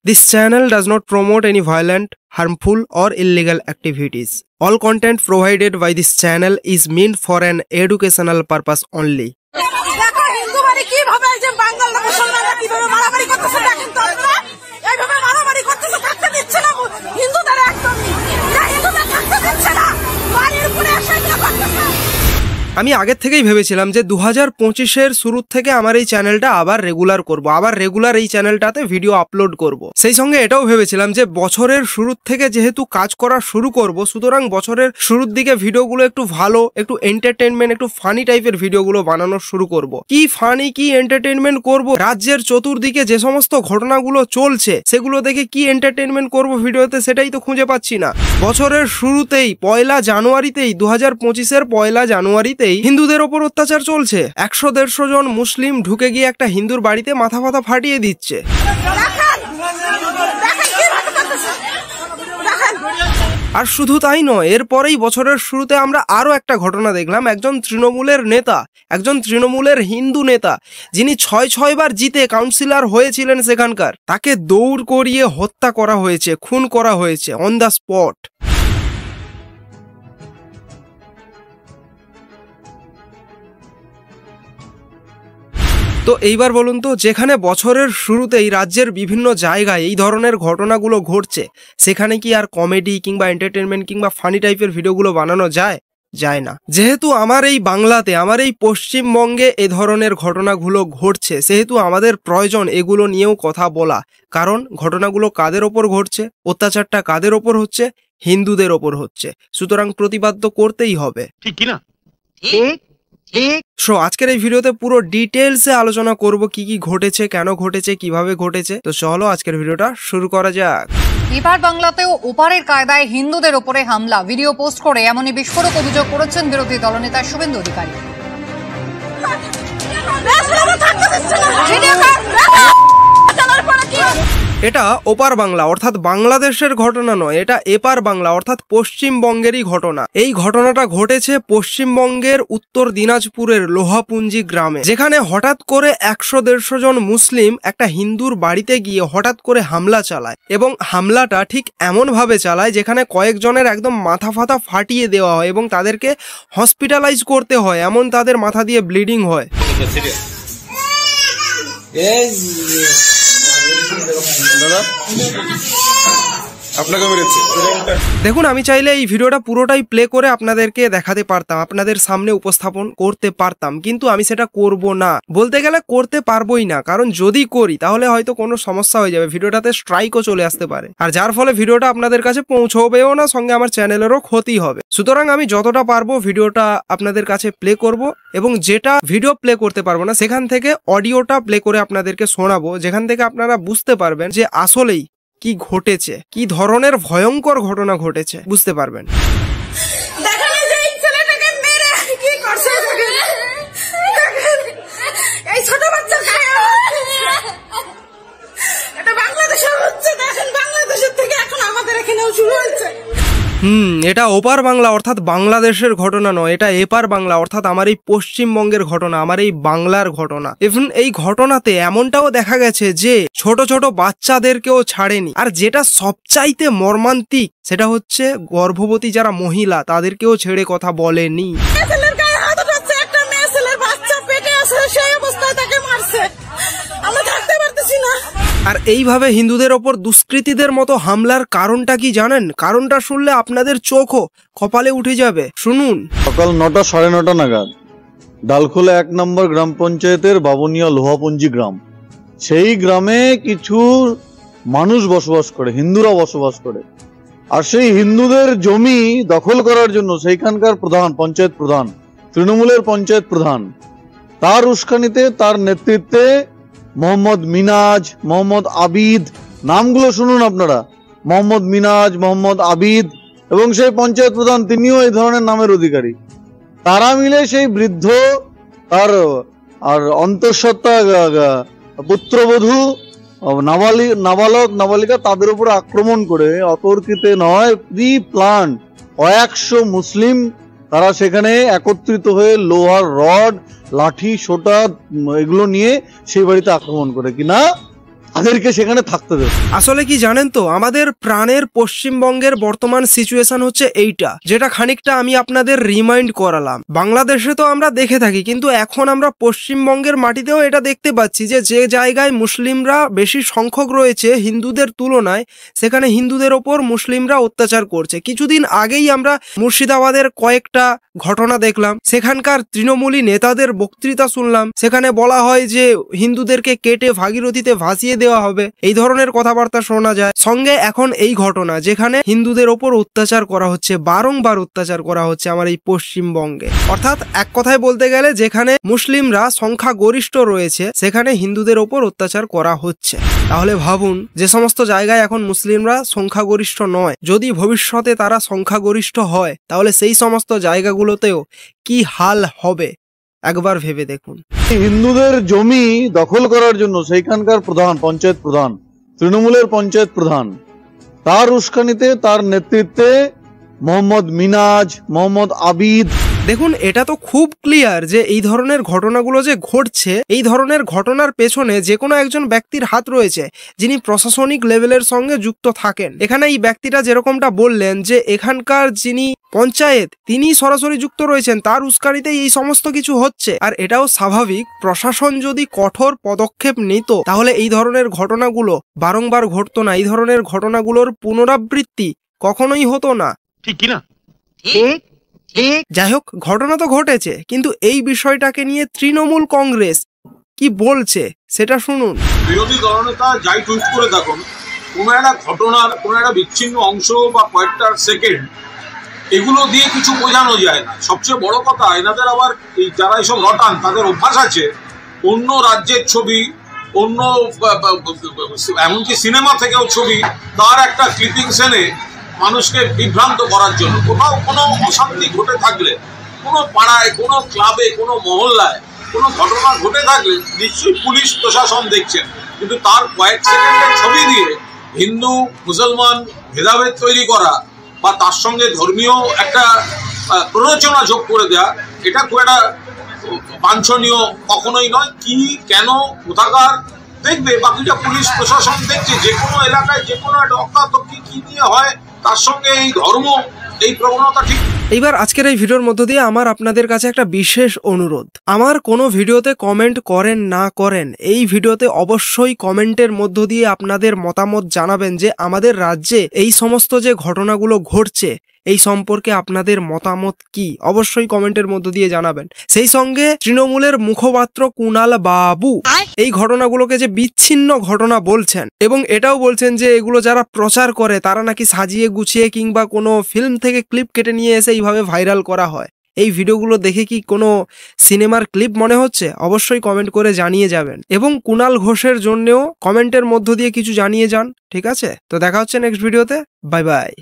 This channel does not promote any violent, harmful, or illegal activities. All content provided by this channel is meant for an educational purpose only. আমি আগের থেকেই ভেবেছিলাম যে 2025-এর শুরু থেকে আমার এই চ্যানেলটা আবার রেগুলার করব, আবার রেগুলার এই চ্যানেলটাতে ভিডিও আপলোড করব। সেই সঙ্গে এটাও ভেবেছিলাম যে বছরের শুরু থেকে যেহেতু কাজ করা শুরু করব, সুতরাং বছরের শুরুর দিকে ভিডিওগুলো একটু ভালো, একটু এন্টারটেইনমেন্ট, একটু ফানি টাইপের ভিডিওগুলো বানানো শুরু করব। কি ফানি, কি এন্টারটেইনমেন্ট করব, রাজ্যের চতুর্দিকে যে সমস্ত ঘটনাগুলো চলছে সেগুলো দেখে কি এন্টারটেইনমেন্ট করব ভিডিওতে, সেটাই তো খুঁজে পাচ্ছি না। বছরের শুরুতেই 1 জানুয়ারিতেই 2025-এর 1 জানুয়ারিতে হিন্দুদের ওপর অত্যাচার চলছে। 100-150 জন মুসলিম ঢুকে গিয়ে একটা হিন্দুর বাড়িতে মাথা ফাটিয়ে দিচ্ছে। আর শুধু তাই নয়, এরপরেই বছরের শুরুতে আমরা আরো একটা ঘটনা দেখলাম। একজন তৃণমূলের নেতা, একজন তৃণমূলের হিন্দু নেতা, যিনি 6 বার জিতে কাউন্সিলর হয়েছিলেন সেখানকার, তাকে দৌড় করিয়ে হত্যা করা হয়েছে, খুন করা হয়েছে অন দ্য স্পট। তো এইবার বলুন তো, যেখানে বছরের শুরুতেই রাজ্যের বিভিন্ন জায়গায় এই ধরনের ঘটনাগুলো ঘটছে, সেখানে কি আর কমেডি কিংবা এন্টারটেনমেন্ট কিংবা ফানি টাইপের ভিডিওগুলো বানানো যায় না। যেহেতু আমার এই বাংলাতে, আমার এই পশ্চিমবঙ্গে এ ধরনের ঘটনাগুলো ঘটছে, সেহেতু আমাদের প্রয়োজন এগুলো নিয়েও কথা বলা। কারণ ঘটনাগুলো কাদের ওপর ঘটছে, অত্যাচারটা কাদের ওপর হচ্ছে, হিন্দুদের ওপর হচ্ছে। সুতরাং প্রতিবাদ তো করতেই হবে, ঠিক কি না? সো আজকের এই ভিডিওতে পুরো ডিটেলসে আলোচনা করব কি কি ঘটেছে, কেন ঘটেছে, কিভাবে ঘটেছে। তো চলো আজকের ভিডিওটা শুরু করা যাক। এবার বাংলাতেও ওপারের কায়দায় হিন্দুদের উপরে হামলা, ভিডিও পোস্ট করে এমনই বিস্ফোরক অভিযোগ করেছেন বিরোধী দলনেতা শুভেন্দু অধিকারী। এটা ওপার বাংলা অর্থাৎ বাংলাদেশের ঘটনা নয়, এটা এপার বাংলা অর্থাৎ পশ্চিমবঙ্গেরই ঘটনা। এই ঘটনাটা ঘটেছে পশ্চিমবঙ্গের উত্তর দিনাজপুরের লোহাপুঞ্জি গ্রামে, যেখানে হঠাৎ করে 100-150 জন মুসলিম একটা হিন্দুর বাড়িতে গিয়ে হঠাৎ করে হামলা চালায়। এবং হামলাটা ঠিক এমন ভাবে চালায় যেখানে কয়েকজনের একদম মাথা ফাটিয়ে দেওয়া হয় এবং তাদেরকে হসপিটালাইজ করতে হয়, এমন তাদের মাথা দিয়ে ব্লিডিং হয়। দেখুন, আমি চাইলে এই ভিডিওটা পুরোটাই প্লে করে আপনাদেরকে দেখাতে পারতাম, আপনাদের সামনে উপস্থাপন করতে পারতাম, কিন্তু আমি সেটা করব না। বলতে গেলে করতে পারবোই না, কারণ যদি করি তাহলে হয়তো কোনো সমস্যা হয়ে যাবে, ভিডিওটাতে স্ট্রাইকও চলে আসতে পারে, আর যার ফলে ভিডিওটা আপনাদের কাছে পৌঁছবেও না, সঙ্গে আমার চ্যানেলেরও ক্ষতি হবে। সুতরাং আমি যতটা পারবো ভিডিওটা আপনাদের কাছে প্লে করব, এবং যেটা ভিডিও প্লে করতে পারবো না সেখান থেকে অডিওটা প্লে করে আপনাদেরকে শোনাবো, যেখান থেকে আপনারা বুঝতে পারবেন যে আসলেই কি ঘটেছে, কি ধরনের ভয়ঙ্কর ঘটনা ঘটেছে, বুঝতে পারবেন। এটা ওপার বাংলা অর্থাৎ বাংলাদেশের ঘটনা নয়, এটা এপার বাংলা অর্থাৎ আমার এই পশ্চিমবঙ্গের ঘটনা, আমার এই বাংলার ঘটনা। ইভেন এই ঘটনাতে এমনটাও দেখা গেছে যে ছোট ছোট বাচ্চাদেরকেও ছাড়েনি। আর যেটা সবচাইতে মর্মান্তিক সেটা হচ্ছে গর্ভবতী যারা মহিলা তাদেরকেও ছেড়ে কথা বলেনি। আর এইভাবে হিন্দুদের ওপর দুষ্কৃতীদের মতো হামলার কারণটা কি জানেন? কারণটা শুনলে আপনাদের চোখও কপালে উঠে যাবে, শুনুন। সকাল 9টা 9:30 নাগাদ ডালখোলা 1 নম্বর গ্রাম পঞ্চায়েতের বাবুনিয়া লোহাপুঞ্জি গ্রাম, সেই গ্রামে কিছু মানুষ বসবাস করে, হিন্দুরা বসবাস করে। আর সেই হিন্দুদের জমি দখল করার জন্য সেইখানকার প্রধান, পঞ্চায়েত প্রধান, তৃণমূলের পঞ্চায়েত প্রধান, তার উস্কানিতে, তার নেতৃত্বে মোহাম্মদ মিনাজ, মোহাম্মদ আবিদ, নামগুলো শুনুন আপনারা, মোহাম্মদ মিনাজ, মোহাম্মদ আবিদ এবং সেই পঞ্চায়েত প্রধান তিনিও এই ধরনের নামের অধিকারী, তারা মিলে সেই বৃদ্ধ তার আর অন্তঃসত্ত্বা পুত্রবধূ, নাবালক নাবালিকা, তাদের উপর আক্রমণ করে অতর্কিতে নয়, প্রি প্ল্যান কয়েকশো মুসলিম তারা সেখানে একত্রিত হয়ে লোহার রড, লাঠি, সোটা এগুলো নিয়ে সেই বাড়িতে আক্রমণ করে। কিনা তাদেরকে সেখানে থাকতে দেবে। আসলে কি জানেন তো, আমাদের প্রাণের পশ্চিমবঙ্গের বর্তমান সিচুয়েশন হচ্ছে এইটা, যেটা খানিকটা আমি আপনাদের রিমাইন্ড করালাম। বাংলাদেশে তো আমরা দেখে থাকি, কিন্তু এখন আমরা পশ্চিমবঙ্গের মাটিতেও এটা দেখতে পাচ্ছি যে যে জায়গায় মুসলিমরা বেশি সংখ্যক রয়েছে হিন্দুদের তুলনায়, সেখানে হিন্দুদের ওপর মুসলিমরা অত্যাচার করছে। কিছুদিন আগেই আমরা মুর্শিদাবাদের কয়েকটা ঘটনা দেখলাম, সেখানকার তৃণমূলী নেতাদের বক্তৃতা শুনলাম, সেখানে বলা হয় যে হিন্দুদেরকে কেটে ভাগীরথীতে ভাসিয়ে দেওয়া হবে, এই ধরনের কথাবার্তা শোনা যায়। সঙ্গে এখন এই ঘটনা, যেখানে হিন্দুদের ওপর অত্যাচার করা হচ্ছে, বারংবার অত্যাচার করা হচ্ছে আমার এই পশ্চিমবঙ্গে। অর্থাৎ এক কথায় বলতে গেলে, যেখানে মুসলিমরা সংখ্যা গরিষ্ঠ রয়েছে সেখানে হিন্দুদের ওপর অত্যাচার করা হচ্ছে। তাহলে ভাবুন, যে সমস্ত জায়গায় এখন মুসলিমরা সংখ্যাগরিষ্ঠ নয়, যদি ভবিষ্যতে তারা সংখ্যাগরিষ্ঠ হয়, তাহলে সেই সমস্ত জায়গাগুলোতেও কি হাল হবে একবার ভেবে দেখুন। হিন্দুদের জমি দখল করার জন্য সেইখানকার প্রধান, পঞ্চায়েত প্রধান, তৃণমূলের পঞ্চায়েত প্রধান, তার উস্কানিতে, তার নেতৃত্বে মোহাম্মদ মিনাজ, মোহাম্মদ আবিদ। দেখুন, এটা তো খুব ক্লিয়ার যে এই ধরনের ঘটনাগুলো যে ঘটছে, এই ধরনের ঘটনার পেছনে যে কোনো একজন ব্যক্তির হাত রয়েছে, যিনি প্রশাসনিক লেভেলের সঙ্গে যুক্ত থাকেন। এখানে এই ব্যক্তিটা যেরকমটা বললেন যে এখানকার যিনি পঞ্চায়েত, তিনি সরাসরি যুক্ত রয়েছেন, তার উস্কানিতেই এই সমস্ত কিছু হচ্ছে। আর এটাও স্বাভাবিক, প্রশাসন যদি কঠোর পদক্ষেপ নিত তাহলে এই ধরনের ঘটনাগুলো বারংবার ঘটতো না, এই ধরনের ঘটনাগুলোর পুনরাবৃত্তি কখনোই হতো না। ঠিক কিনা? যাই হোক, ঘটনা তো ঘটেছে, কিন্তু এই বিষয়টাকে নিয়ে তৃণমূল কংগ্রেস কি বলছে সেটা শুনুন। বিরোধী দলনেতা যাই টুইট করে থাকুন, কোনো একটা ঘটনার কোনো একটা বিচ্ছিন্ন অংশ বা কয়েকটা সেকেন্ড, এগুলো দিয়ে কিছু বোঝানো যায় না। সবচেয়ে বড় কথা, এনাদের আবার যারা এইসব রটান, তাদের অভ্যাস আছে অন্য রাজ্যের ছবি, অন্য এমনকি সিনেমা থেকেও ছবি, তার একটা ক্লিপিংস এনে মানুষকে বিভ্রান্ত করার জন্য। কোথাও কোনো অশান্তি ঘটে থাকলে, কোনো পাড়ায়, কোনো ক্লাবে, কোনো মহল্লায় কোনো ঘটনা ঘটে থাকলে নিশ্চয়ই পুলিশ প্রশাসন দেখছেন, কিন্তু তার কয়েক সেকেন্ডের ছবি দিয়ে হিন্দু মুসলমান ভেদাভেদ তৈরি করা বা তার সঙ্গে ধর্মীয় একটা প্ররোচনা যোগ করে দেওয়া, এটা খুব একটা বাঞ্ছনীয় কখনোই নয়। কি, কেন, কোথাকার দেখবে, বাকিটা পুলিশ প্রশাসন দেখছে। যে কোনো এলাকায় যে কোনো একটা অজ্ঞাত কি নিয়ে হয়, তার সঙ্গে এই ধর্ম, এই প্রবণতা ঠিক। এইবার আজকের এই ভিডিওর মধ্য দিয়ে আমার আপনাদের কাছে একটা বিশেষ অনুরোধ, আমার কোনো ভিডিওতে কমেন্ট করেন না করেন, এই ভিডিওতে অবশ্যই কমেন্টের মধ্য দিয়ে আপনাদের মতামত জানাবেন যে আমাদের রাজ্যে এই সমস্ত যে ঘটনাগুলো ঘটছে এই সম্পর্কে আপনাদের মতামত কি, অবশ্যই কমেন্টের মধ্য দিয়ে জানাবেন। সেই সঙ্গে তৃণমূলের মুখপাত্র কুণাল বাবু এই ঘটনাগুলোকে যে বিচ্ছিন্ন ঘটনা বলছেন, এবং এটাও বলছেন যে এগুলো যারা প্রচার করে তারা নাকি সাজিয়ে গুছিয়ে কিংবা কোনো ফিল্ম থেকে ক্লিপ কেটে নিয়ে এসে এইভাবে ভাইরাল করা হয়। এই ভিডিওগুলো দেখে কি কোনো সিনেমার ক্লিপ মনে হচ্ছে? অবশ্যই কমেন্ট করে জানিয়ে যাবেন, এবং কুণাল ঘোষের জন্যও কমেন্টের মধ্য দিয়ে কিছু জানিয়ে যান, ঠিক আছে? তো দেখা হচ্ছে নেক্সট ভিডিওতে, বাই বাই।